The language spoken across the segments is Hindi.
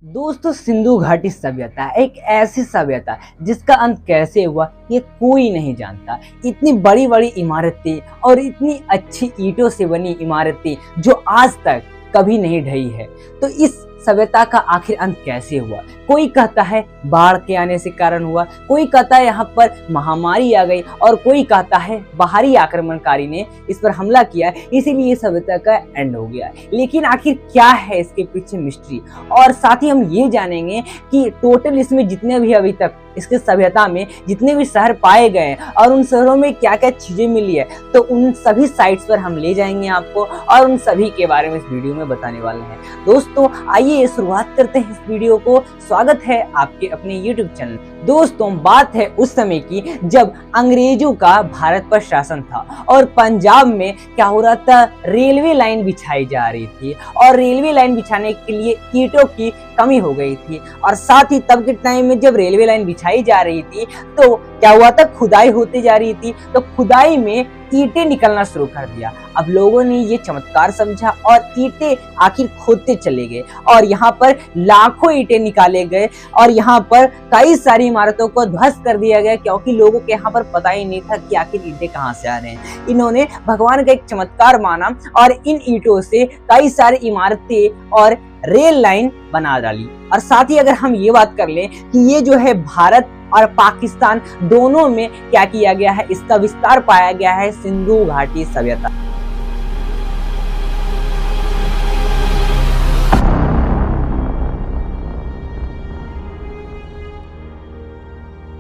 दोस्तों, सिंधु घाटी सभ्यता एक ऐसी सभ्यता जिसका अंत कैसे हुआ ये कोई नहीं जानता। इतनी बड़ी बड़ी इमारतें और इतनी अच्छी ईंटों से बनी इमारतें जो आज तक कभी नहीं ढही है, तो इस सभ्यता का आखिर अंत कैसे हुआ? कोई कहता है बाढ़ के आने से कारण हुआ, कोई कहता है यहाँ पर महामारी आ गई, और कोई कहता है बाहरी आक्रमणकारी ने इस पर हमला किया इसीलिए सभ्यता का एंड हो गया। लेकिन आखिर क्या है इसके पीछे मिस्ट्री, और साथ ही हम ये जानेंगे कि टोटल इसमें जितने भी अभी तक इसके सभ्यता में जितने भी शहर पाए गए और उन शहरों में क्या क्या चीजें मिली है, तो उन सभी साइट्स पर हम ले जाएंगे आपको और उन सभी के बारे में इस वीडियो में बताने वाले हैं। दोस्तों आइए शुरुआत करते हैं इस वीडियो को। स्वागत है आपके अपने YouTube चैनल। दोस्तों बात है उस समय की जब अंग्रेजों का भारत पर शासन था और पंजाब में क्या हो रहा था, रेलवे लाइन बिछाई जा रही थी और रेलवे लाइन बिछाने के लिए ईंटों की कमी हो गई थी। और साथ ही तब के टाइम में जब रेलवे लाइन बिछाई जा रही थी तो क्या हुआ था, खुदाई होती जा रही थी, तो खुदाई में ईंटें निकलना शुरू कर दिया। अब लोगों ने ये चमत्कार समझा और ईंटें आखिर खोदते चले गए और यहाँ पर लाखों ईंटें निकाले गए और यहाँ पर कई सारी इमारतों को ध्वस्त कर दिया गया, क्योंकि लोगों के यहाँ पर पता ही नहीं था कि आखिर ईंटें कहाँ से आ रहे हैं। इन्होंने भगवान का एक चमत्कार माना और इन ईंटों से कई सारी इमारतें और रेल लाइन बना डाली। और साथ ही अगर हम ये बात कर लें कि ये जो है भारत और पाकिस्तान दोनों में क्या किया गया है, इसका विस्तार पाया गया है सिंधु घाटी सभ्यता।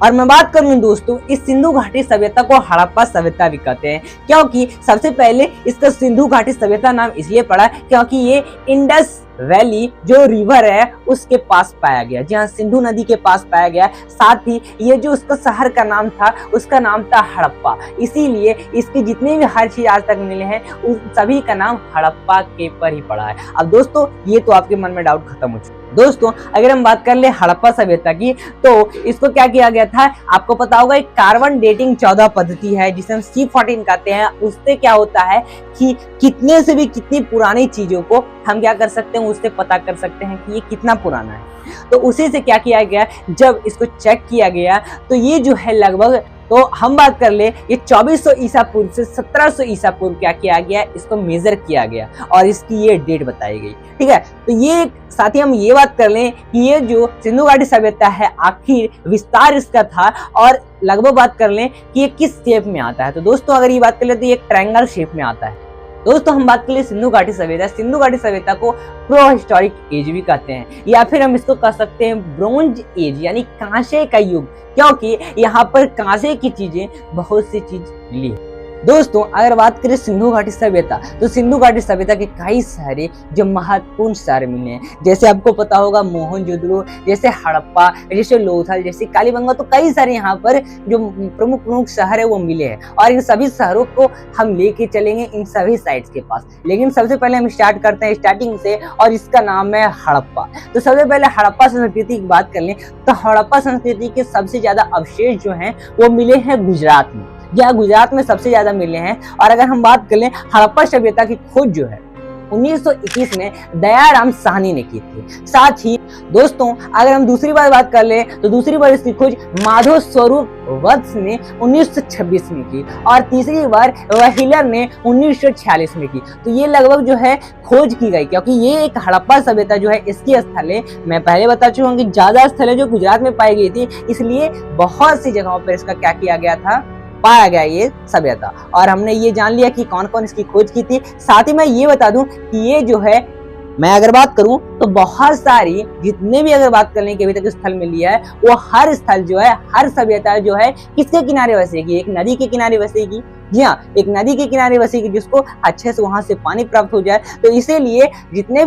और मैं बात करूं दोस्तों, इस सिंधु घाटी सभ्यता को हड़प्पा सभ्यता भी कहते हैं, क्योंकि सबसे पहले इसका सिंधु घाटी सभ्यता नाम इसलिए पड़ा क्योंकि ये इंडस वैली जो रिवर है उसके पास पाया गया, जहाँ सिंधु नदी के पास पाया गया। साथ ही ये जो उसका शहर का नाम था उसका नाम था हड़प्पा, इसीलिए इसके जितने भी हर चीज आज तक मिले हैं उन सभी का नाम हड़प्पा के पर ही पड़ा है। अब दोस्तों ये तो आपके मन में डाउट खत्म हो चुका। दोस्तों अगर हम बात कर ले हड़प्पा सभ्यता की, तो इसको क्या किया गया था, आपको पता होगा एक कार्बन डेटिंग 14 पद्धति है जिसे हम C14 कहते हैं। उससे क्या होता है कि कितने से भी कितनी पुरानी चीजों को हम क्या कर सकते हैं, उससे पता कर सकते हैं कि ये कितना पुराना है। तो उसी से क्या किया गया, जब इसको चेक किया गया तो ये जो है लगभग, तो हम बात कर ले ये 2400 ईसा पूर्व से 1700 ईसा पूर्व क्या किया गया, इसको मेजर किया गया और इसकी ये डेट बताई गई। ठीक है, तो ये साथ ही हम ये बात कर लें कि ये जो सिंधु घाटी सभ्यता है आखिर विस्तार इसका था, और लगभग बात कर लें कि ये किस शेप में आता है। तो दोस्तों अगर ये बात कर ले तो ये एक ट्रायंगल शेप में आता है। दोस्तों हम बात कर ले सिंधु घाटी सभ्यता को प्रो हिस्टोरिक एज भी कहते हैं, या फिर हम इसको कह सकते हैं ब्रोंज एज यानी कांसे का युग, क्योंकि यहाँ पर कांसे की चीजें बहुत सी चीज मिली है। दोस्तों अगर बात करें सिंधु घाटी सभ्यता, तो सिंधु घाटी सभ्यता के कई सारे जो महत्वपूर्ण शहर मिले हैं, जैसे आपको पता होगा मोहनजोदड़ो, जैसे हड़प्पा, जैसे लोथल, जैसे कालीबंगा, तो कई सारे यहाँ पर जो प्रमुख शहर है वो मिले हैं और इन सभी शहरों को हम लेके चलेंगे इन सभी साइट्स के पास। लेकिन सबसे पहले हम स्टार्ट करते हैं स्टार्टिंग से, और इसका नाम है हड़प्पा। तो सबसे पहले हड़प्पा संस्कृति की बात कर लें तो हड़प्पा संस्कृति के सबसे ज्यादा अवशेष जो हैं वो मिले हैं गुजरात में, या गुजरात में सबसे ज्यादा मिले हैं। और अगर हम बात कर लें हड़प्पा सभ्यता की खोज जो है 1921 में दयाराम साहनी ने की थी। साथ ही दोस्तों अगर हम दूसरी बार बात कर ले तो दूसरी बार इसकी खोज माधव स्वरूप वत्स ने 1926 में की, और तीसरी बार व्हीलर ने 1946 में की। तो ये लगभग जो है खोज की गई, क्योंकि ये एक हड़प्पा सभ्यता जो है इसकी स्थलें मैं पहले बता चुका हूँ कि ज्यादा स्थलें जो गुजरात में पाई गई थी, इसलिए बहुत सी जगहों पर इसका क्या किया गया था, पाया गया ये सभ्यता। और हमने ये जान लिया कि कौन कौन इसकी खोज की थी। साथ ही मैं ये बता दूं कि ये जो है, मैं अगर बात करूं तो बहुत सारी जितने भी अगर बात करने के अभी तक स्थल मिली है, वो हर स्थल जो है, हर सभ्यता जो है किसके किनारे बसेगी, एक नदी के किनारे बसेगी। जी हाँ, एक नदी के किनारे बसेगी जिसको अच्छे से वहां से पानी प्राप्त हो जाए। तो इसीलिए जितने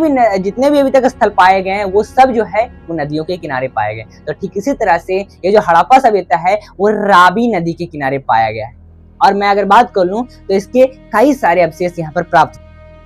भी अभी तक स्थल पाए गए हैं वो सब जो है वो नदियों के किनारे पाए गए। तो ठीक इसी तरह से ये जो हड़प्पा सभ्यता है वो रावी नदी के किनारे पाया गया है। और मैं अगर बात कर लूं तो इसके कई सारे अवशेष यहाँ पर प्राप्त।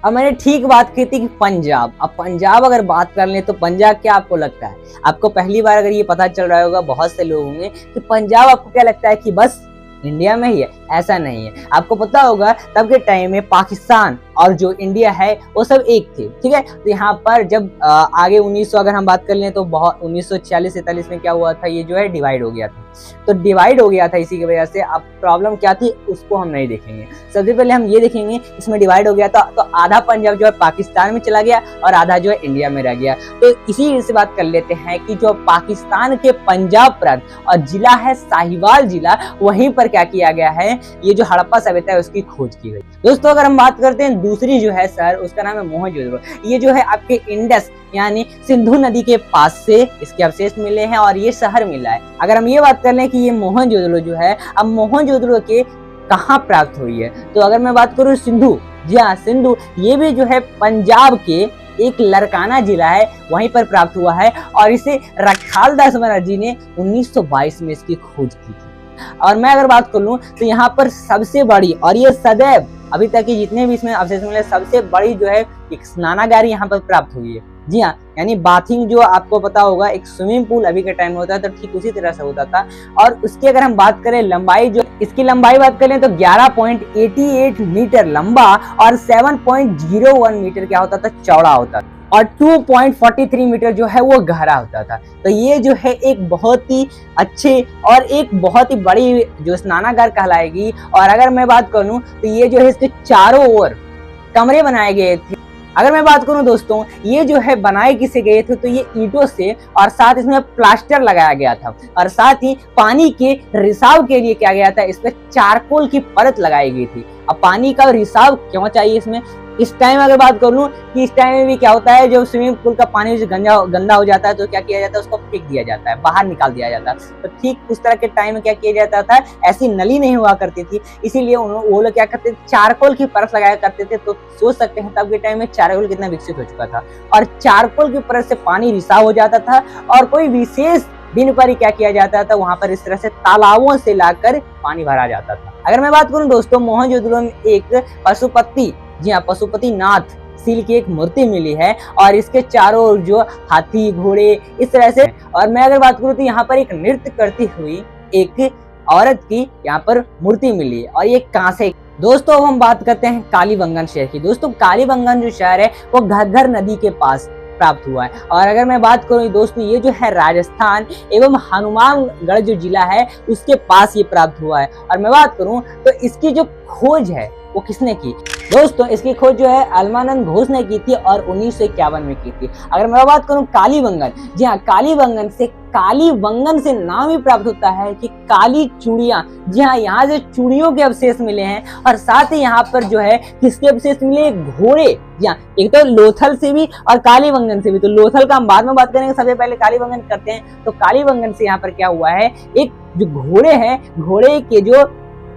अब मैंने ठीक बात की थी कि पंजाब, अब पंजाब अगर बात कर लें तो पंजाब क्या आपको लगता है, आपको पहली बार अगर ये पता चल रहा होगा बहुत से लोग होंगे कि पंजाब आपको क्या लगता है कि बस इंडिया में ही है, ऐसा नहीं है। आपको पता होगा तब के टाइम में पाकिस्तान और जो इंडिया है वो सब एक थे, ठीक है। तो यहाँ पर जब आगे 1900 अगर हम बात कर लें तो बहुत 1946-47 में क्या हुआ था, ये जो है डिवाइड हो गया था। तो डिवाइड हो गया था इसी की वजह से। अब प्रॉब्लम क्या थी उसको हम नहीं देखेंगे, सबसे पहले हम ये देखेंगे इसमें डिवाइड हो गया था तो आधा पंजाब जो है पाकिस्तान में चला गया और आधा जो है इंडिया में रह गया। तो इसी से बात कर लेते हैं कि जो पाकिस्तान के पंजाब प्रांत और जिला है साहिवाल जिला, वहीं पर क्या किया गया है, ये जो हड़प्पा सभ्यता है उसकी खोज की गई। दोस्तों अगर हम बात करते हैं दूसरी जो है शहर, उसका नाम है मोहनजोदड़ो। ये जो है आपके इंडस यानी सिंधु नदी के पास से इसके अवशेष मिले हैं और ये शहर मिला है। अगर हम ये बात कर लें कि ये मोहनजोदड़ो जो है, अब मोहनजोदड़ो के कहाँ प्राप्त हुई है, तो अगर मैं बात करूँ सिंधु, जी हाँ सिंधु, ये भी जो है पंजाब के एक लरकाना जिला है, वहीं पर प्राप्त हुआ है और इसे रखाल दास महाराज जी ने 1922 में इसकी खोज की थी। और मैं अगर बात कर लूं तो यहाँ पर सबसे बड़ी, और ये सदैव अभी तक की जितने भी इसमें अवशेष मिले, सबसे बड़ी जो है एक स्नानागार यहाँ पर प्राप्त हुई है। जी हाँ, यानी बाथिंग जो आपको पता होगा एक स्विमिंग पूल अभी के टाइम में होता है, तो ठीक उसी तरह से होता था। और उसकी अगर हम बात करें लंबाई, जो इसकी लंबाई बात करें तो 11.88 मीटर लंबा और 7.01 मीटर क्या होता था, चौड़ा होता था और 2.43 मीटर जो है वो गहरा होता था। तो ये जो है एक बहुत ही अच्छे और एक बहुत ही बड़ी जो स्नानागार कहलाएगी। और अगर मैं बात करूं तो ये जो है इसके चारों ओर कमरे बनाए गए थे। अगर मैं बात करूं दोस्तों, ये जो है बनाए किसे गए थे, तो ये ईंटों से और साथ इसमें प्लास्टर लगाया गया था और साथ ही पानी के रिसाव के लिए क्या गया था, इस पर चारकोल की परत लगाई गई थी। अब पानी का रिसाव क्यों चाहिए इसमें, इस टाइम अगर बात कर लूं कि इस टाइम में भी क्या होता है, जब स्विमिंग पूल का पानी गंदा हो जाता है तो क्या किया जाता है, उसको फेंक दिया जाता है, बाहर निकाल दिया जाता है। तो ठीक उस तरह के टाइम में क्या किया जाता था, ऐसी नली नहीं हुआ करती थी, इसीलिए वो लोग क्या करते थे, चारकोल की परत लगाया करते थे। तो सोच सकते हैं तब के टाइम में चारकोल कितना विकसित हो चुका था और चारकोल की परत से पानी रिसाव हो जाता था और कोई विशेष दिन पर ही क्या किया जाता था, वहां पर इस तरह से तालाबों से लाकर पानी भरा जाता था। अगर मैं बात करूं दोस्तों, मोहनजोदड़ो में एक पशुपति, जी हाँ पशुपति नाथ सील की एक मूर्ति मिली है और इसके चारों ओर जो हाथी घोड़े इस तरह से। और मैं अगर बात करूं तो यहाँ पर एक नृत्य करती हुई एक औरत की यहाँ पर मूर्ति मिली है और ये कांसे। दोस्तों अब हम बात करते हैं कालीबंगन शहर की। दोस्तों कालीबंगन जो शहर है वो घग्गर नदी के पास प्राप्त हुआ है। और अगर मैं बात करूं दोस्तों, ये जो है राजस्थान एवं हनुमानगढ़ जो जिला है उसके पास ये प्राप्त हुआ है। और मैं बात करूं तो इसकी जो खोज है वो किसने की, दोस्तों इसकी खोज जो है अलमानंद घोष ने की थी और 1951 में की थी। अगर मैं बात करूं कालीबंगन, जी हाँ कालीबंगन से नाम ही प्राप्त होता है कि काली चूड़ियां। जी हाँ, यहाँ से चूड़ियों के अवशेष मिले हैं और साथ ही यहाँ पर जो है किसके अवशेष मिले, घोड़े। जी हाँ, एक तो लोथल से भी और कालीबंगन से भी। तो लोथल का हम बाद में बात करेंगे, सबसे पहले कालीबंगन करते हैं। तो कालीबंगन से यहाँ पर क्या हुआ है, एक जो घोड़े हैं, घोड़े के जो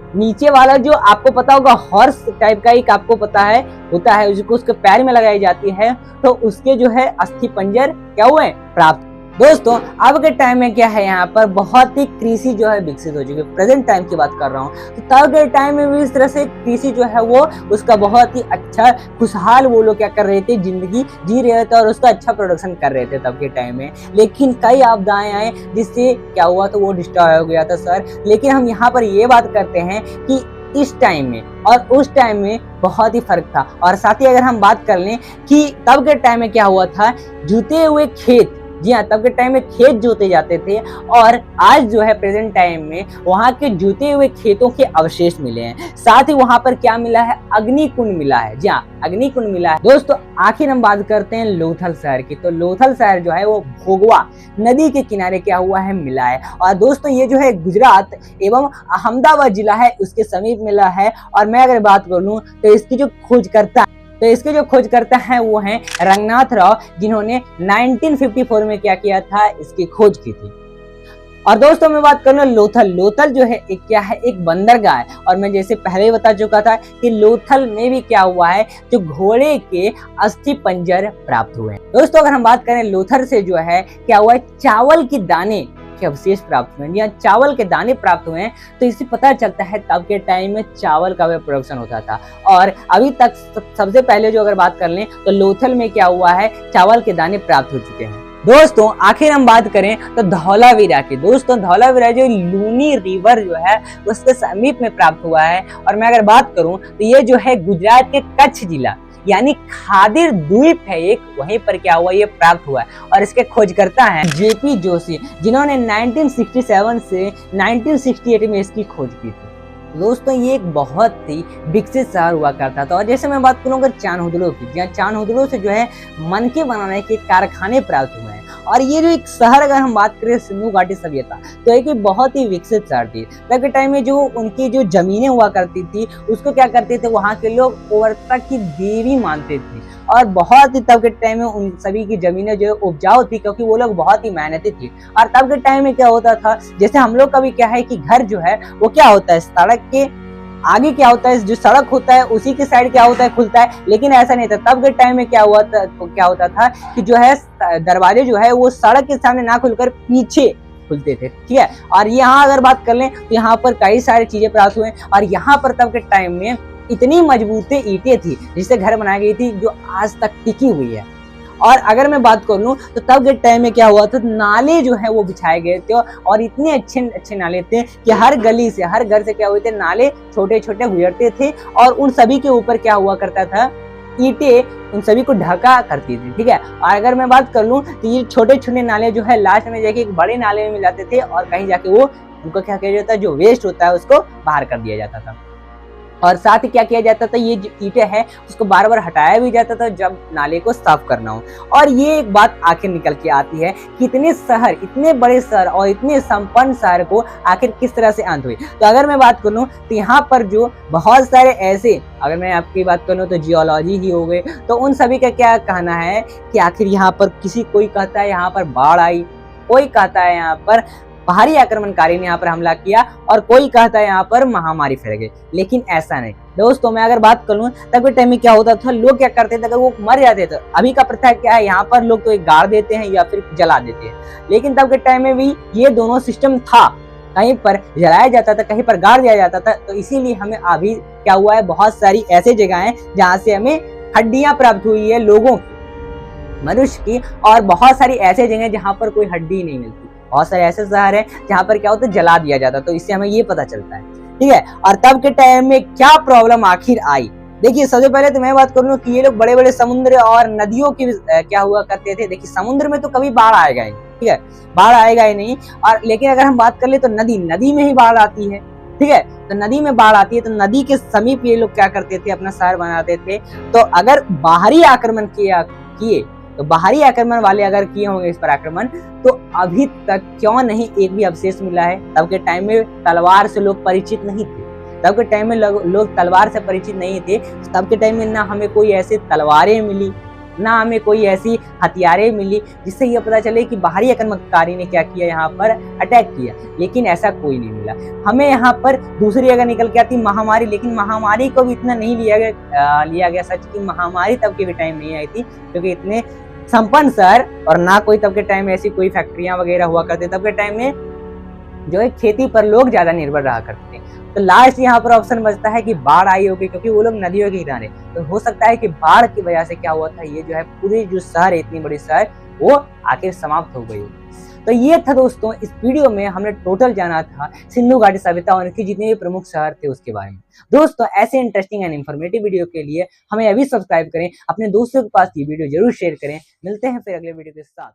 नीचे वाला जो आपको पता होगा हॉर्स टाइप का एक आपको पता है होता है, उसको उसके पैर में लगाई जाती है, तो उसके जो है अस्थि पंजर क्या हुए प्राप्त। दोस्तों अब के टाइम में क्या है, यहाँ पर बहुत ही कृषि जो है विकसित हो चुकी है। प्रेजेंट टाइम की बात कर रहा हूँ, तो तब के टाइम में भी इस तरह से कृषि जो है वो उसका बहुत ही अच्छा खुशहाल वो लोग क्या कर रहे थे, जिंदगी जी रहे थे और उसका अच्छा प्रोडक्शन कर रहे थे तब के टाइम में। लेकिन कई आपदाएं आए जिससे क्या हुआ, तो वो डिस्ट्रॉय हो गया था सर। लेकिन हम यहाँ पर ये बात करते हैं कि इस टाइम में और उस टाइम में बहुत ही फर्क था। और साथ ही अगर हम बात कर लें कि तब के टाइम में क्या हुआ था, जुते हुए खेत, जी हाँ तब के टाइम में खेत जोते जाते थे और आज जो है प्रेजेंट टाइम में वहाँ के जुते हुए खेतों के अवशेष मिले हैं। साथ ही वहाँ पर क्या मिला है, अग्निकुंड मिला है। जी हाँ अग्निकुंड मिला है। दोस्तों आखिर हम बात करते हैं लोथल शहर की। तो लोथल शहर जो है वो भोगवा नदी के किनारे क्या हुआ है, मिला है। और दोस्तों ये जो है गुजरात एवं अहमदाबाद जिला है उसके समीप मिला है। और मैं अगर बात कर लूँ तो इसकी जो खोजकर्ता हैं वो हैं रंगनाथ राव, जिन्होंने 1954 में क्या किया था, इसकी खोज की थी। और दोस्तों मैं बात करूँ लोथल जो है एक क्या है, एक बंदरगाह है। और मैं जैसे पहले ही बता चुका था कि लोथल में भी क्या हुआ है, जो घोड़े के अस्थि पंजर प्राप्त हुए हैं। दोस्तों अगर हम बात करें लोथल से जो है क्या हुआ है, चावल की दाने के अवशेष प्राप्त हुए हैं, या चावल के दाने प्राप्त हुए हैं। तो इससे पता चलता है तब के टाइम में चावल का भी प्रोडक्शन होता था। और अभी तक सबसे पहले जो अगर बात कर लें तो लोथल में क्या हुआ है, चावल के दाने प्राप्त हो चुके हैं। दोस्तों आखिर हम बात करें तो धौलावीरा की। दोस्तों धौलावीरा जो लूनी रिवर जो है उसके समीप में प्राप्त हुआ है। और मैं अगर बात करूं तो ये जो है गुजरात के कच्छ जिला यानी खादिर द्वीप है एक, वहीं पर क्या हुआ ये प्राप्त हुआ है। और इसके खोजकर्ता हैं जेपी जोशी, जिन्होंने 1967 से 1968 में इसकी खोज की थी। दोस्तों ये एक बहुत ही विकसित शहर हुआ करता था। और जैसे मैं बात करूँ अगर चानहुदड़ो की, जहाँ चानहुदड़ो से जो है मनके बनाने के कारखाने प्राप्त हुए हैं। और ये जो एक शहर अगर हम बात करें सिंधु घाटी सभ्यता, तो एक बहुत ही विकसित शहर थी। तब के टाइम में जो उनकी जो जमीनें हुआ करती थी उसको क्या करते थे वहाँ के लोग उर्वरता की देवी मानते थे। और बहुत ही तब के टाइम में उन सभी की जमीनें जो उपजाऊ थी, क्योंकि वो लोग बहुत ही मेहनती थी। और तब के टाइम में क्या होता था, जैसे हम लोग का भी क्या है कि घर जो है वो क्या होता है सड़क के आगे क्या होता है, जो सड़क होता है उसी के साइड क्या होता है खुलता है, लेकिन ऐसा नहीं था। तब के टाइम में क्या होता था कि जो है दरवाजे जो है वो सड़क के सामने ना खुलकर पीछे खुलते थे, ठीक है। और यहाँ अगर बात कर लें तो यहाँ पर कई सारी चीजें प्राप्त हुए। और यहाँ पर तब के टाइम में इतनी मजबूत ईंटें थी जिससे घर बनाई गई थी, जो आज तक टिकी हुई है। और अगर मैं बात कर लूं तो तब के टाइम में क्या हुआ था, नाले जो है वो बिछाए गए थे। और इतने अच्छे अच्छे नाले थे कि हर गली से हर घर से क्या हुए थे, नाले छोटे छोटे गुजरते थे। और उन सभी के ऊपर क्या हुआ करता था, ईंटें उन सभी को ढका करती थी, ठीक है। और अगर मैं बात कर लूं तो ये छोटे छोटे नाले जो है लास्ट में जाके एक बड़े नाले में मिल जाते थे। और कहीं जाके वो उनको क्या किया जाता है, जो वेस्ट होता है उसको बाहर कर दिया जाता था। और साथ ही क्या किया जाता था, ये जो ईंटें हैं उसको बार बार हटाया भी जाता था जब नाले को साफ करना हो। और ये एक बात आखिर निकल के आती है कि इतने शहर, इतने बड़े शहर और इतने संपन्न शहर को आखिर किस तरह से अंत हुई। तो अगर मैं बात करूं तो यहाँ पर जो बहुत सारे ऐसे, अगर मैं आपकी बात करूं तो जियोलॉजी ही हो गए, तो उन सभी का क्या कहना है कि आखिर यहाँ पर कोई कहता है यहाँ पर बाढ़ आई, कोई कहता है यहाँ पर बाहरी आक्रमणकारी ने यहाँ पर हमला किया, और कोई कहता है यहाँ पर महामारी फैल गई। लेकिन ऐसा नहीं दोस्तों, मैं अगर बात करूं तब के टाइम में क्या होता था, लोग क्या करते थे अगर वो मर जाते थे, अभी का प्रथा क्या है यहाँ पर लोग तो एक गाड़ देते हैं या फिर जला देते हैं। लेकिन तब के टाइम में भी ये दोनों सिस्टम था, कहीं पर जलाया जाता था, कहीं पर गाड़ दिया जाता था। तो इसीलिए हमें अभी क्या हुआ है, बहुत सारी ऐसी जगह है जहाँ से हमें हड्डियां प्राप्त हुई है लोगों की, मनुष्य की। और बहुत सारी ऐसे जगह जहाँ पर कोई हड्डी नहीं मिलती, बहुत सारे ऐसे शहर हैं जहाँ पर क्या होता है जला दिया जाता, तो इससे हमें ये पता चलता है, ठीक है। और तब के टाइम में क्या प्रॉब्लम आखिर आई, देखिए सबसे पहले तो मैं बात करूँ कि ये लोग बड़े बड़े समुद्र और नदियों की क्या हुआ करते थे। देखिए समुद्र में तो कभी बाढ़ आएगा ही, ठीक है, बाढ़ आएगा ही नहीं। और लेकिन अगर हम बात कर ले तो नदी में ही बाढ़ आती है, ठीक है। तो नदी में बाढ़ आती है तो नदी के समीप ये लोग क्या करते थे, अपना शहर बनाते थे। तो अगर बाहरी आक्रमण किए तो बाहरी आक्रमण वाले अगर किए होंगे इस पर आक्रमण, तो अभी तक क्यों नहीं एक भी अवशेष मिला है। तब के टाइम में तलवार से लोग परिचित नहीं थे, तब के टाइम में लोग तलवार से परिचित नहीं थे। तब के टाइम में ना हमें कोई ऐसी तलवारें मिली, ना हमें कोई ऐसी हथियारें मिली जिससे ये पता चले कि बाहरी आक्रमणकारी ने क्या किया, यहाँ पर अटैक किया। लेकिन ऐसा कोई नहीं मिला हमें। यहाँ पर दूसरी अगर निकल के आती महामारी, लेकिन महामारी को भी इतना नहीं लिया गया सच की महामारी तब के भी टाइम नहीं आई थी, क्योंकि इतने संपन्न शहर और ना कोई तब के टाइम में ऐसी कोई फैक्ट्रियां वगैरह हुआ करते। तब के टाइम में जो है खेती पर लोग ज्यादा निर्भर रहा करते थे। तो लास्ट यहाँ पर ऑप्शन बचता है कि बाढ़ आई होगी, क्योंकि वो लोग नदियों के किनारे। तो हो सकता है कि बाढ़ की वजह से क्या हुआ था, ये जो है पूरी जो शहर है, इतनी बड़ी शहर, वो आखिर समाप्त हो गई। तो ये था दोस्तों, इस वीडियो में हमने टोटल जाना था सिंधु घाटी सभ्यता और उनके जितने भी प्रमुख शहर थे उसके बारे में। दोस्तों ऐसे इंटरेस्टिंग एंड इन्फॉर्मेटिव वीडियो के लिए हमें अभी सब्सक्राइब करें, अपने दोस्तों के पास ये वीडियो जरूर शेयर करें। मिलते हैं फिर अगले वीडियो के साथ।